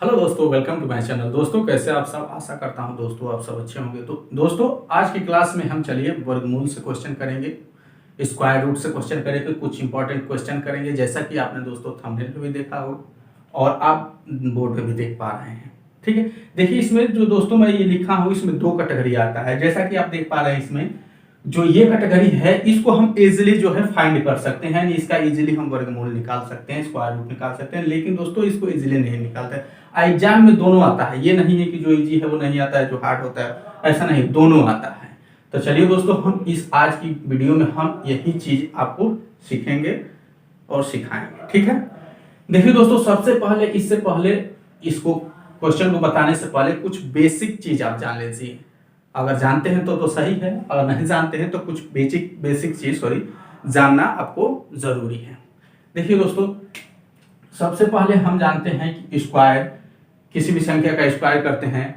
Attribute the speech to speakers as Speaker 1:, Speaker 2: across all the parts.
Speaker 1: Hello दोस्तों, welcome to my channel. दोस्तों कैसे आप सब? आशा करता हूं दोस्तों आप सब अच्छे होंगे। तो दोस्तों आज की क्लास में हम चलिए वर्गमूल से क्वेश्चन करेंगे, स्क्वायर रूट से क्वेश्चन करेंगे, कुछ इंपॉर्टेंट क्वेश्चन करेंगे जैसा कि आपने दोस्तों थंबनेल पे भी देखा हो और आप बोर्ड पे भी देख पा रहे हैं। ठीक है, देखिए इसमें जो दोस्तों मैं ये लिखा हूँ इसमें दो कैटेगरी आता है। जैसा कि आप देख पा रहे हैं इसमें जो ये कैटेगरी है इसको हम इजीली जो है फाइंड कर सकते हैं, इसका इजीली हम वर्गमूल निकाल सकते हैं, स्क्वायर रूट निकाल सकते हैं। लेकिन दोस्तों इसको इजीली नहीं निकालते। एग्जाम में दोनों आता है, ये नहीं है कि जो इजी है वो नहीं आता है, जो हार्ड होता है ऐसा नहीं, दोनों आता है। तो चलिए दोस्तों हम इस आज की वीडियो में हम यही चीज आपको सीखेंगे और सिखाएंगे। ठीक है, देखिए दोस्तों सबसे पहले इससे पहले इसको क्वेश्चन को बताने से पहले कुछ बेसिक चीज आप जान लीजिए। अगर जानते हैं तो सही है, अगर नहीं जानते हैं तो कुछ बेसिक चीज जानना आपको जरूरी है। देखिए दोस्तों सबसे पहले हम जानते हैं कि स्क्वायर, किसी भी संख्या का स्क्वायर करते हैं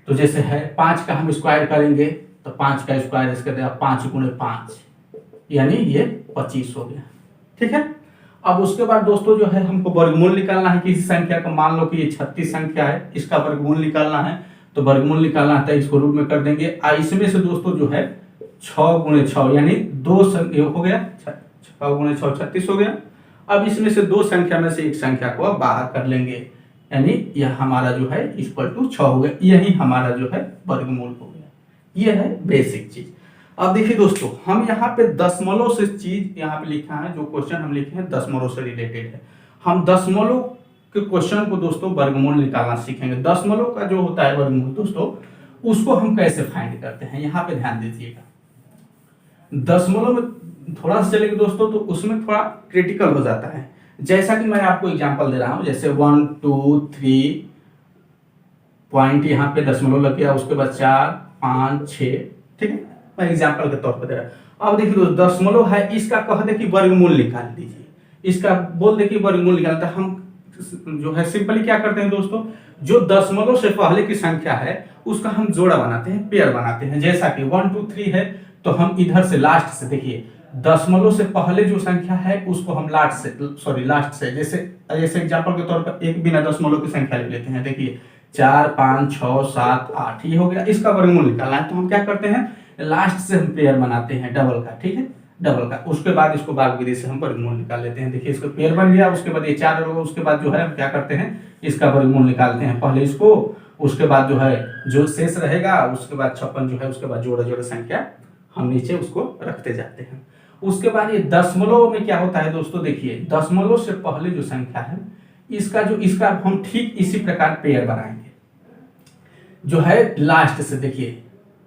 Speaker 1: तो जैसे है 5 का हम स्क्वायर करेंगे तो 5 का स्क्वायर इसके 5 गुणे 5 यानी ये 25 हो गया। ठीक है, अब उसके बाद दोस्तों जो है हमको वर्गमूल निकालना है किसी संख्या का। मान लो कि ये 36 संख्या है, इसका वर्गमूल निकालना है तो वर्गमूल निकालना है इसको रूट में कर देंगे। इसमें से दोस्तों जो है 6 गुणे 6 यानी 2 हो गया, 6 गुणे 6 36 हो गया। अब इसमें से दो संख्या में से एक संख्या को अब बाहर कर लेंगे यानी यह हमारा जो है इक्वल टू 6 हो गया। यही हमारा जो है वर्गमूल हो गया। यह है बेसिक चीज। अब देखिए दोस्तों हम यहाँ पे दशमलव से चीज यहाँ पे लिखा है, जो क्वेश्चन हम लिखे हैं दशमलव से रिलेटेड है। हम दशमलव के क्वेश्चन को दोस्तों वर्गमूल निकालना सीखेंगे। दशमलव का जो होता है वर्गमूल दोस्तों उसको हम कैसे फाइंड करते हैं यहाँ पे ध्यान दीजिएगा। दशमलव में थोड़ा सा चलेंगे दोस्तों तो उसमें थोड़ा क्रिटिकल हो जाता है। जैसा कि मैं आपको एग्जांपल दे रहा हूं, जैसे 1 2 3 पॉइंट यहाँ पे दशमलव लग गया, उसके बाद 4 5 6। ठीक है, मैं एग्जांपल के तौर पर दे रहा हूं। अब देखिए दोस्तों दशमलव है, इसका कह दे कि वर्गमूल निकाल दीजिए, इसका बोल दे कि वर्गमूल निकालता। हम जो है सिंपली क्या करते हैं दोस्तों, जो दशमलव से पहले की संख्या है उसका हम जोड़ा बनाते हैं, पेयर बनाते हैं। जैसा कि 1 2 3 है तो हम इधर से लास्ट से, देखिए दशमलव से पहले जो संख्या है उसको हम लास्ट से जैसे एग्जांपल के तौर पर एक बिना दशमलव की संख्या ले लेते हैं। देखिए 4 5 6 7 8 ये हो गया, इसका वर्गमूल निकालना है तो हम क्या करते हैं लास्ट से हम पेयर बनाते हैं डबल का। ठीक है, डबल का, उसके बाद इसको भाग विधि से हम वर्गमूल निकाल लेते हैं। देखिए इसको पेयर बन गया, उसके बाद ये 4 होगा, उसके बाद जो है हम क्या करते हैं इसका वर्गमूल निकालते हैं पहले इसको, उसके बाद जो है जो शेष रहेगा उसके बाद 56 जो है उसके बाद जोड़े जोड़े संख्या हम नीचे उसको रखते जाते हैं। उसके बाद ये दशमलव में क्या होता है दोस्तों, देखिए दशमलव से पहले जो संख्या है इसका हम ठीक इसी प्रकार पेयर बनाएंगे जो है लास्ट से। देखिए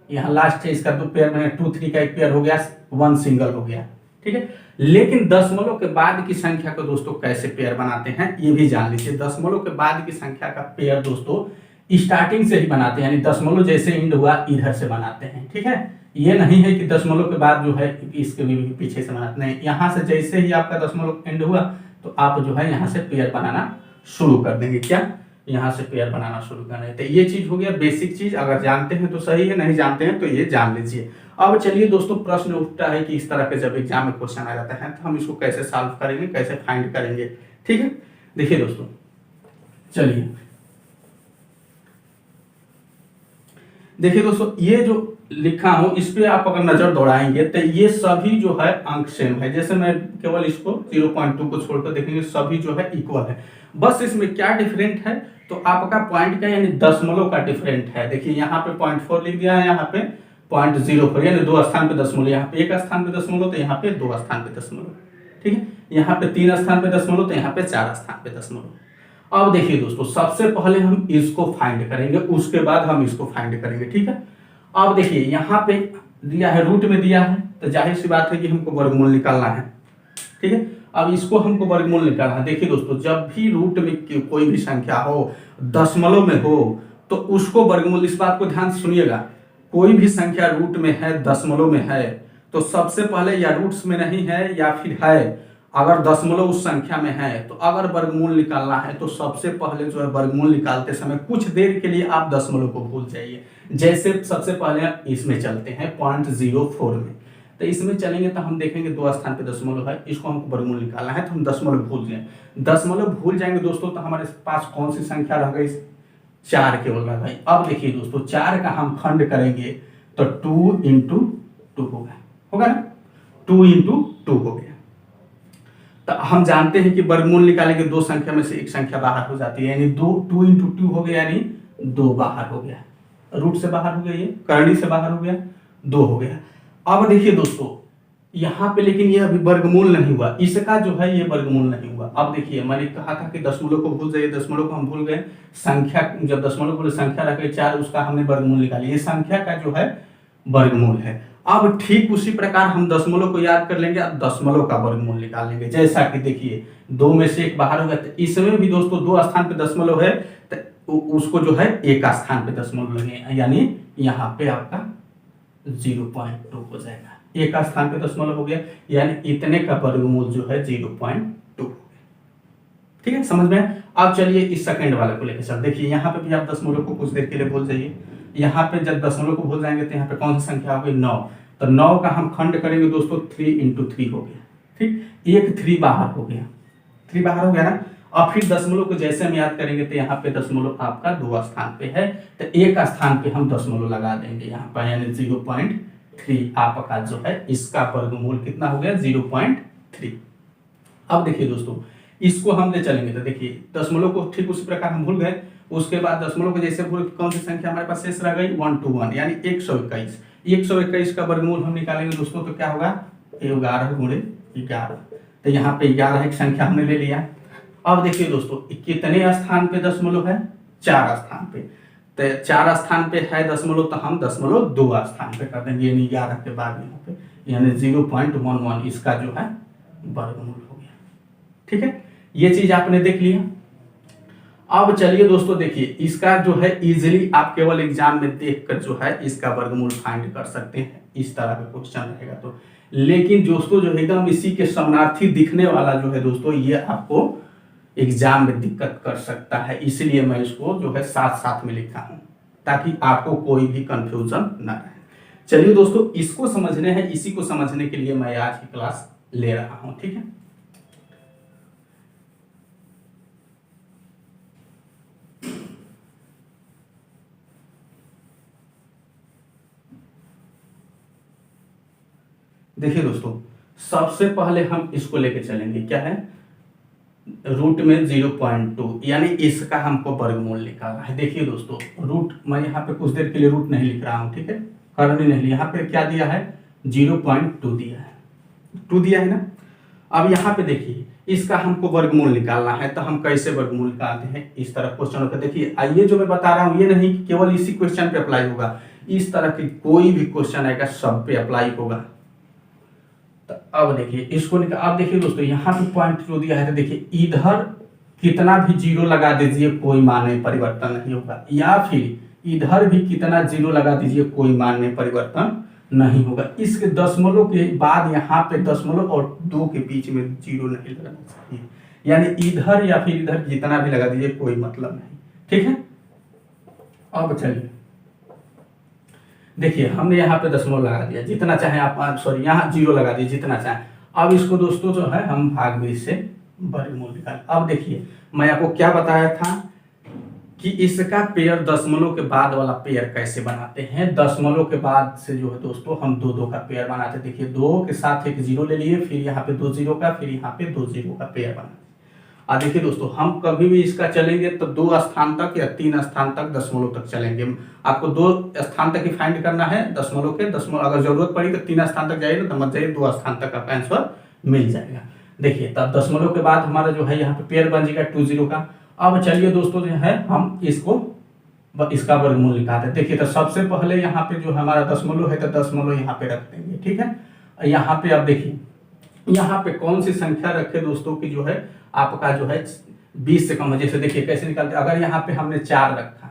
Speaker 1: यहाँ लास्ट है, इसका दो पेयर में 2 3 का एक पेयर हो गया, 1 सिंगल हो गया। ठीक है, लेकिन दशमलव के बाद की संख्या को दोस्तों कैसे पेयर बनाते हैं ये भी जान लीजिए। दशमलव के बाद की संख्या का पेयर दोस्तों स्टार्टिंग से ही बनाते हैं, यानी दशमलव जैसे एंड हुआ इधर से बनाते हैं। ठीक है, ये नहीं है कि दशमलव के बाद जो है इसके भी पीछे से बनाते नहीं, यहाँ से जैसे ही आपका दशमलव एंड हुआ तो आप जो है यहाँ से पेयर बनाना शुरू कर देंगे। क्या, यहाँ से पेयर बनाना शुरू करना है। तो ये चीज हो गया बेसिक चीज, अगर जानते हैं तो सही है, नहीं जानते हैं तो ये जान लीजिए। अब चलिए दोस्तों प्रश्न उठता है कि इस तरह के जब एग्जाम में क्वेश्चन आ जाता है तो हम इसको कैसे सॉल्व करेंगे, कैसे फाइंड करेंगे। ठीक है, देखिए दोस्तों चलिए देखिए दोस्तों ये जो लिखा हूं इस पे आप अगर नजर दौड़ाएंगे तो ये सभी जो है अंक सेम है। जैसे मैं केवल इसको 0.2 को छोड़कर देखेंगे सभी जो है इक्वल है। बस इसमें क्या डिफरेंट है तो आपका पॉइंट का यानी दशमलव का डिफरेंट है। देखिए यहाँ पे 0.4 लिख दिया है, यहाँ पे 0.04 यानी 2 स्थान पे दशमलव, यहाँ पे 1 स्थान पे दशमलव तो यहाँ पे 2 स्थान पे दशमलव। ठीक है, यहाँ पे 3 स्थान पे दशमलव तो यहाँ पे 4 स्थान पे दशमलव। अब देखिए दोस्तों सबसे पहले हम इसको फाइंड करेंगे, उसके बाद हम इसको फाइंड करेंगे। ठीक है, अब देखिए यहाँ पे दिया है रूट में दिया है तो जाहिर सी बात है कि हमको वर्गमूल निकालना है। ठीक है, अब इसको हमको वर्गमूल निकालना है। देखिए दोस्तों जब भी रूट में कोई भी संख्या हो दशमलव में हो तो उसको वर्गमूल, इस बात को ध्यान से सुनिएगा, कोई भी संख्या रूट में है दशमलव में है तो सबसे पहले या रूट्स में नहीं है या फिर है, अगर दशमलव उस संख्या में है तो अगर वर्गमूल निकालना है तो सबसे पहले जो है वर्गमूल निकालते समय कुछ देर के लिए आप दशमलव को भूल जाइए। जैसे सबसे पहले इसमें चलते हैं 0.04 में, तो इसमें चलेंगे तो हम देखेंगे 2 स्थान पे दशमलव है, इसको हमको वर्गमूल निकालना है, तो हम दशमलव भूल जाए, दशमलव भूल जाएंगे दोस्तों, तो हमारे पास कौन सी संख्या रह गई, 4 केवल रह गई। अब देखिए दोस्तों 4 का हम खंड करेंगे तो 2 इंटू 2 होगा ना, 2 इंटू 2 हो गया। तो हम जानते हैं कि वर्गमूल निकालेंगे 2 संख्या में से एक संख्या बाहर हो जाती है, यानी 2 इंटू 2 हो गया, यानी 2 बाहर हो गया, रूट से बाहर हो गया, ये करनी से बाहर हो गया, 2 हो गया। अब देखिए दोस्तों यहाँ पे लेकिन ये अभी वर्गमूल नहीं हुआ, इसका जो है ये वर्गमूल नहीं हुआ। अब देखिए मैंने कहा था कि दशमलव को भूल जाइए, दशमलव को हम भूल गए, संख्या जब दशमलव बोले संख्या रख गई 4, उसका हमने वर्गमूल निकाली, ये संख्या का जो है वर्गमूल है। अब ठीक उसी प्रकार हम दशमलव को याद कर लेंगे, अब दशमलव का वर्गमूल निकाल लेंगे। जैसा कि देखिए 2 में से 1 बाहर हो गया, तो इसमें भी दोस्तों 2 स्थान पे दशमलव है, तो उसको जो है 1 स्थान पे दशमलव लगे, यानी यहाँ पे आपका 0.2 हो जाएगा, 1 स्थान पे दशमलव हो गया, यानी इतने का वर्गमूल जो है 0.2 हो गया। ठीक है, समझ में। अब चलिए इस सेकंड वाले को लेकर चल, देखिए यहाँ पे भी आप दशमलव को कुछ देर के लिए भूल जाइए, यहाँ पे जब दशमलव को भूल जाएंगे तो यहाँ पे कौन सी संख्या हो गई, 9, तो 9 का हम खंड करेंगे दोस्तों, 3 इंटू 3 हो गया, ठीक, एक 3 बाहर हो गया, 3 बाहर हो गया ना। और फिर दशमलव को जैसे हम याद करेंगे तो यहाँ पे दशमलव आपका 2 स्थान पे है, तो 1 स्थान पे हम दशमलव लगा देंगे यहाँ पर, यानी 0.3 आपका जो है इसका वर्गमूल कितना हो गया, 0.3। अब देखिए दोस्तों इसको हम ले चलेंगे, तो देखिए दशमलव को ठीक उसी प्रकार हम भूल गए, उसके बाद दशमलव को जैसे भूल, कौन सी संख्या हमारे पास शेष रह गई, 121, यानी 121। 121 का वर्गमूल हम निकालेंगे दोस्तों, तो क्या होगा, 11 गुणे 11, तो यहाँ पे 11 एक संख्या हमने ले लिया। अब देखिए दोस्तों कितने स्थान पे दशमलव है, 4 स्थान पे, तो 4 स्थान पे है दशमलव, तो हम दशमलव 2 स्थान पे कर देंगे, यानी 11 के बाद यहाँ पे, यानी 0.11 इसका जो है वर्गमूल हो गया। ठीक है, ये चीज आपने देख लिया। अब चलिए दोस्तों देखिए इसका जो है इजीली आप केवल एग्जाम में देखकर जो है इसका वर्गमूल फाइंड कर सकते हैं, इस तरह का क्वेश्चन रहेगा तो। लेकिन दोस्तों जो एकदम इसी के समानार्थी दिखने वाला जो है दोस्तों, ये आपको एग्जाम में दिक्कत कर सकता है, इसलिए मैं इसको जो है साथ साथ में लिखा हूं, ताकि आपको कोई भी कंफ्यूजन ना रहे। चलिए दोस्तों इसको समझने हैं, इसी को समझने के लिए मैं आज की क्लास ले रहा हूं। ठीक है, देखिए दोस्तों सबसे पहले हम इसको लेके चलेंगे, क्या है, रूट में 0.2, यानी इसका हमको वर्गमूल निकालना है। देखिए दोस्तों रूट, मैं यहाँ पे कुछ देर के लिए रूट नहीं लिख रहा हूँ, ठीक है, कारण नहीं, यहाँ पे क्या दिया है, 0.2 दिया है, 2 दिया है ना। अब यहाँ पे देखिए इसका हमको वर्गमूल निकालना है, तो हम कैसे वर्गमूल निकालते हैं, इस तरह क्वेश्चन होता है। देखिए ये जो मैं बता रहा हूँ ये नहीं कि केवल इसी क्वेश्चन पे अप्लाई होगा, इस तरह की कोई भी क्वेश्चन आएगा सब पे अप्लाई होगा। तो अब देखिए इसको अब देखिए दोस्तों यहाँ पे पॉइंट जो दिया है, तो देखिए इधर कितना भी 0 लगा दीजिए कोई मान में परिवर्तन नहीं होगा, या फिर इधर भी कितना 0 लगा दीजिए कोई मान में परिवर्तन नहीं होगा। इसके दशमलव के बाद यहाँ पे दशमलव और 2 के बीच में 0 नहीं लगाना चाहिए, यानी इधर या फिर इधर जितना भी लगा दीजिए कोई मतलब नहीं। ठीक है, अब चलिए देखिए हमने यहाँ पे दशमलव लगा दिया, जितना चाहे आप, सॉरी यहाँ 0 लगा दिए जितना चाहे। अब इसको दोस्तों जो है हम भाग में से वर्गमूल निकाल। अब देखिए मैं आपको क्या बताया था कि इसका पेयर दशमलव के बाद वाला पेयर कैसे बनाते हैं। दशमलव के बाद से जो है दोस्तों हम 2 का पेयर बनाते हैं। देखिए 2 के साथ एक 0 ले लिए, फिर यहाँ पे 2 0 का, फिर यहाँ पे 2 0 का पेयर बनाते हैं। अब देखिए दोस्तों हम कभी भी इसका चलेंगे तो 2 स्थान तक या 3 स्थान तक दशमलव तक चलेंगे। आपको 2 स्थान तक ही फाइंड करना है दशमलव के, दशमलव अगर जरूरत पड़ी तो 3 स्थान तक जाइए, तो मत जाइए, 2 स्थान तक आपका आंसर मिल जाएगा। देखिए तब दशमलव के बाद हमारा जो है यहाँ पे पेयर बन जाएगा 2 0 का। अब चलिए दोस्तों जो है हम इसका वर्गमूल निकालते हैं। देखिए तो सबसे पहले यहाँ पे जो हमारा दशमलव है तो दशमलव यहाँ पे रख देंगे। ठीक है, यहाँ पे अब देखिए यहाँ पे कौन सी संख्या रखे दोस्तों की जो है आपका जो है 20 से कम है। जैसे देखिए कैसे निकालते, अगर यहाँ पे हमने 4 रखा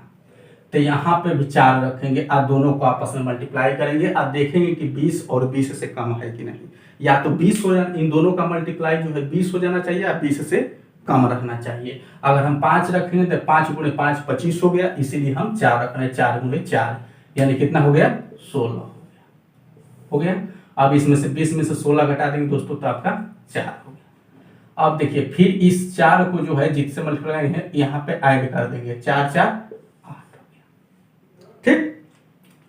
Speaker 1: तो यहाँ पे भी 4 रखेंगे और दोनों को आपस में मल्टीप्लाई करेंगे और देखेंगे कि 20 और 20 से कम है कि नहीं। या तो 20 हो जाना, इन दोनों का मल्टीप्लाई जो है 20 हो जाना चाहिए या 20 से कम रखना चाहिए। अगर हम 5 रखेंगे तो 5 गुणे 5 25 हो गया, इसीलिए हम 4 रख रहे हैं, 4 गुणे 4 यानी कितना हो गया, 16 हो गया। अब इसमें से 20 में से 16 घटा देंगे दोस्तों तो आपका 4 हो गया। अब देखिए फिर इस 4 को जो है जिससे मल्टीप्लाई है यहाँ पे ऐड कर देंगे, 4 4 8 हो गया। ठीक,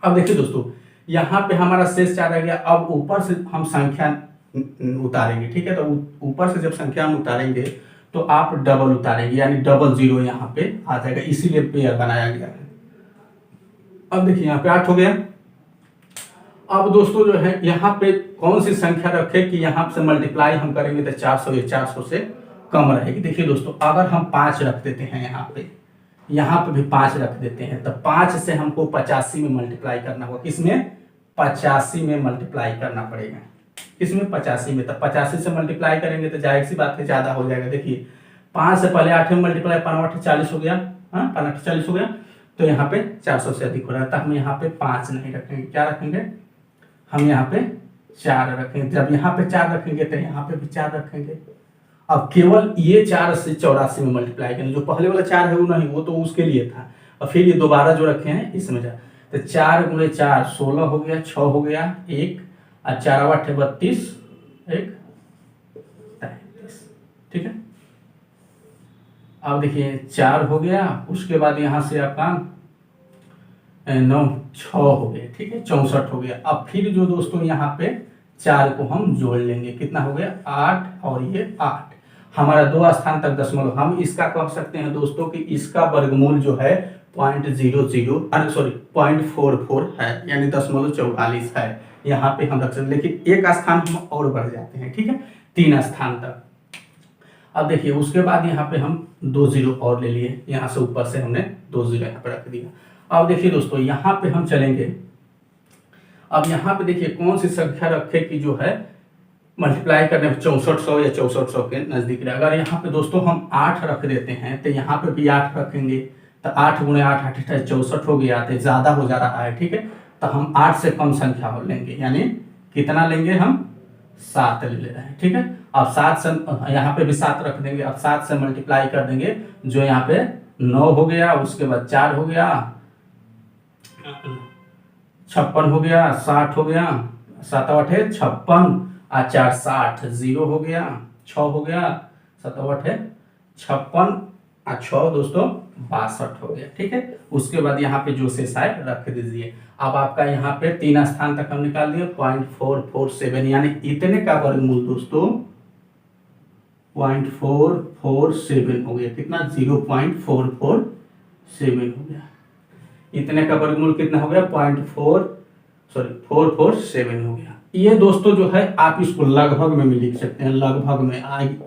Speaker 1: अब देखिए दोस्तों यहाँ पे हमारा शेष 4 आ गया। अब ऊपर से हम संख्या उतारेंगे, ठीक है। तो ऊपर से जब संख्या हम उतारेंगे तो आप डबल उतारेंगे, यानी डबल 0 यहाँ पे आ जाएगा, इसीलिए पेयर बनाया गया है। अब देखिए यहाँ पे 8 हो गया। अब दोस्तों जो है यहाँ पे कौन सी संख्या रखे कि यहाँ से मल्टीप्लाई हम करेंगे तो 400 या 400 से कम रहेगी। देखिए दोस्तों अगर हम 5 रख देते हैं यहाँ पे भी 5 रख देते हैं तो 5 से हमको 85 में मल्टीप्लाई करना होगा। किसमें? 85 में मल्टीप्लाई करना पड़ेगा। किसमें? 85 में। तो 85 से मल्टीप्लाई करेंगे तो जाहिर सी बात है ज्यादा हो जाएगा। देखिए 5 से पहले 8 में मल्टीप्लाई, 5 8 40 हो गया, 5 8 40 हो गया, तो यहाँ पे 400 से अधिक हो रहा है। तो हम यहाँ पे 5 नहीं रखेंगे, क्या रखेंगे? हम यहाँ पे 4 रखेंगे। जब यहाँ पे 4 रखेंगे तो यहाँ पे भी 4 रखेंगे। अब केवल ये 4 से 84 में मल्टीप्लाई करेंगे, जो पहले वाला 4 है वो नहीं, वो तो उसके लिए था। और फिर ये दोबारा जो रखे हैं इसमें जा, तो 4 गुणे 4 16 हो गया, 6 हो गया, 1 और 4 8 32, 1 33। ठीक है, अब देखिए 4 हो गया, उसके बाद यहाँ से आपका 9 6 हो गया, ठीक है, 64 हो गया। अब फिर जो दोस्तों यहाँ पे 4 को हम जोड़ लेंगे, कितना हो गया? 8 और ये 8। हमारा 2 स्थान तक दशमलव, हम इसका कह सकते हैं दोस्तों कि इसका वर्गमूल जो है 0.44 है, यानी 0.44 है। यहाँ पे हम रख सकते, लेकिन एक स्थान हम और बढ़ जाते हैं, ठीक है, 3 स्थान तक। अब देखिए उसके बाद यहाँ पे हम 2 0 और ले लिए, यहाँ से ऊपर से हमने 2 0 यहाँ पे रख दिया। अब देखिए दोस्तों यहाँ पे हम चलेंगे। अब यहाँ पे देखिए कौन सी संख्या रखे कि जो है मल्टीप्लाई करने में 6400 या 6400 के नजदीक रहे। अगर यहाँ पे दोस्तों हम 8 रख देते हैं तो यहाँ पे भी 8 रखेंगे, तो 8 गुणे 8 8 64 हो गया, तो ज्यादा हो जा रहा है, ठीक है। तो हम 8 से कम संख्या लेंगे, यानी कितना लेंगे? हम 7 ले रहे हैं, ठीक है। अब 7 से यहाँ पे भी 7 रख देंगे। अब 7 से मल्टीप्लाई कर देंगे, जो यहाँ पे 9 हो गया, उसके बाद 4 हो गया, 56 हो गया, 60 हो गया, 7 8 56 और 4 60, 0 हो गया, 6 हो गया, 7 8 56 और 6 दोस्तों 62 हो गया, ठीक है। उसके बाद यहाँ पे जो शेष आए रख दीजिए। अब आपका यहाँ पे 3 स्थान तक हम निकाल दिए, 0.447, यानी इतने का वर्गमूल दोस्तों 0.447 हो गया। कितना? 0.447 हो गया। इतने का वर्गमूल कितना हो गया? 447 हो गया। ये दोस्तों जो है आप इसको लगभग में भी लिख सकते हैं, लगभग में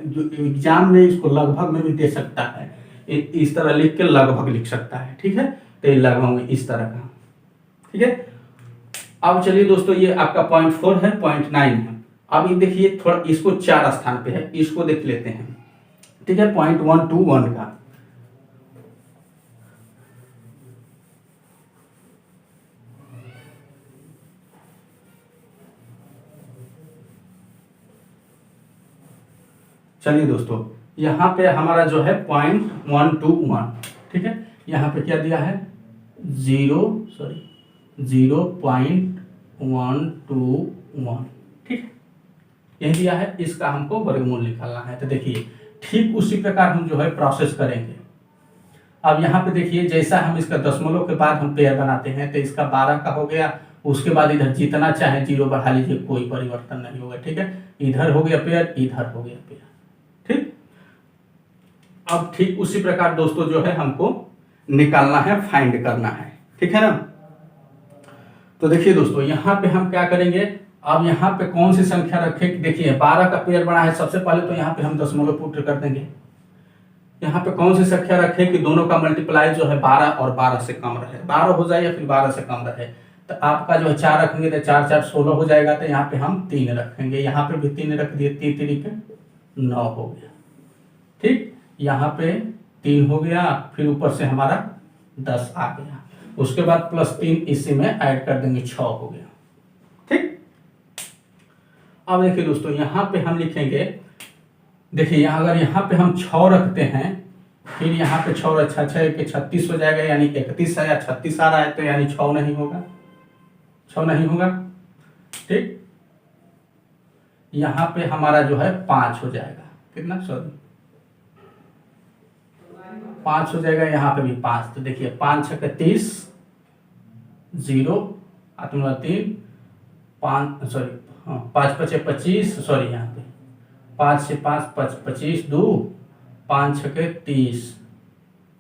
Speaker 1: जो एग्जाम में इसको लगभग में भी दे सकता है, इस तरह लिख के लगभग लिख सकता है, ठीक है। तो ये लगभग में इस तरह का, ठीक है। अब चलिए दोस्तों ये आपका 0.4 है, 0.9 है। अब ये देखिए थोड़ा इसको 4 स्थान पे है, इसको देख लेते हैं, ठीक है, 0.121 का। चलिए दोस्तों यहाँ पे हमारा जो है 0.121, ठीक है। यहाँ पे क्या दिया है? 0.121, ठीक है, यही दिया है। इसका हमको वर्गमूल निकालना है। तो देखिए ठीक उसी प्रकार हम जो है प्रोसेस करेंगे। अब यहाँ पे देखिए जैसा हम इसका दशमलव के बाद हम पेयर बनाते हैं, तो इसका 12 का हो गया, उसके बाद इधर जितना चाहे 0 बढ़ा लीजिए, कोई परिवर्तन नहीं होगा, ठीक है। इधर हो गया पेयर, इधर हो गया पेयर, ठीक। अब ठीक उसी प्रकार दोस्तों जो है हमको निकालना है, फाइंड करना है, ठीक है ना। तो देखिए दोस्तों यहाँ पे हम क्या करेंगे, अब यहाँ पे कौन सी संख्या रखें कि देखिए 12 का पेयर बना है, सबसे पहले तो यहाँ पे हम दशमलव पुट कर देंगे। यहाँ पे कौन सी संख्या रखें कि दोनों का मल्टीप्लाई जो है 12 और 12 से कम रहे, 12 हो जाए या फिर 12 से कम रहे। तो आपका जो है 4 रखेंगे तो 4 4 16 हो जाएगा। तो यहाँ पे हम 3 रखेंगे, यहाँ पे भी 3 रख दिए, 3 3 9 हो गया, ठीक। यहाँ पे 3 हो गया, फिर ऊपर से हमारा 10 आ गया, उसके बाद +3 इसी में ऐड कर देंगे, 6 हो गया, ठीक। अब देखिए दोस्तों यहाँ पे हम लिखेंगे, देखिए अगर यहाँ पे हम 6 रखते हैं, फिर यहाँ पे 6 अच्छा 6 के 36 हो जाएगा, यानी 31 है या 36 आ रहा है, तो यानी 6 नहीं होगा, 6 नहीं होगा, ठीक। यहाँ पे हमारा जो है 5 हो जाएगा, कितना, सॉरी 5 हो जाएगा, यहाँ पे भी 5। तो देखिए 5 छक्के 30, 0 आत्मा 3, 5 सॉरी, हाँ 5 पचे 25, सॉरी यहाँ पे 5 से 5 25, 2 5 छक्के 30,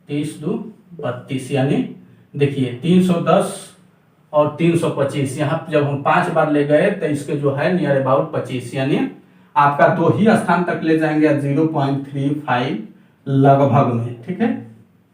Speaker 1: 30 2 32, यानी देखिए 310 और 325। यहाँ जब हम 5 बार ले गए तो इसके जो है नियर अबाउट 25, यानी आपका 2 ही स्थान तक ले जाएंगे 0.35 लगभग में, ठीक है।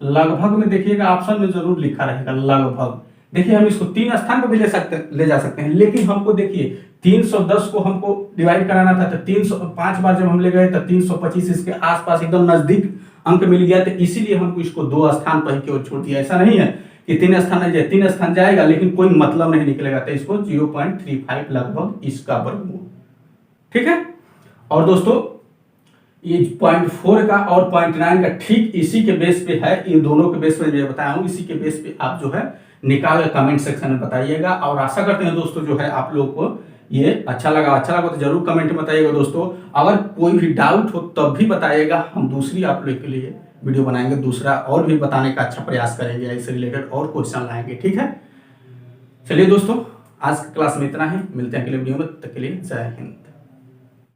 Speaker 1: लगभग में देखिएगा ऑप्शन में जरूर लिखा रहेगा लगभग। देखिए हम इसको 3 स्थान पर भी ले जा सकते हैं, लेकिन हमको देखिए 310 को हमको डिवाइड कराना था, तो 305 बार जब हम ले गए तो 325 इसके आसपास एकदम नजदीक अंक मिल गया, तो इसीलिए हमको इसको 2 स्थान पर ही केवल छोड़ दिया। ऐसा नहीं है कि 3 स्थान नहीं जाए, 3 स्थान जाएगा लेकिन कोई मतलब नहीं निकलेगा, तो इसको 0.35 लगभग इसका वर्गमूल, ठीक है। और दोस्तों ये 0.4 का और 0.9 का ठीक इसी के बेस पे है, इन दोनों के बेस पे मैं बताया हूँ, इसी के बेस पे आप जो है निकाल कमेंट सेक्शन में बताइएगा। और आशा करते हैं दोस्तों जो है आप लोग को ये अच्छा लगा तो जरूर कमेंट में बताइएगा दोस्तों। अगर कोई भी डाउट हो तब भी बताइएगा, हम दूसरी आप लोग के लिए वीडियो बनाएंगे, दूसरा और भी बताने का अच्छा प्रयास करेंगे, इससे रिलेटेड और क्वेश्चन लाएंगे, ठीक है। चलिए दोस्तों आज की क्लास में इतना ही, मिलते हैं अगले वीडियो में, तब तक के लिए जय हिंद।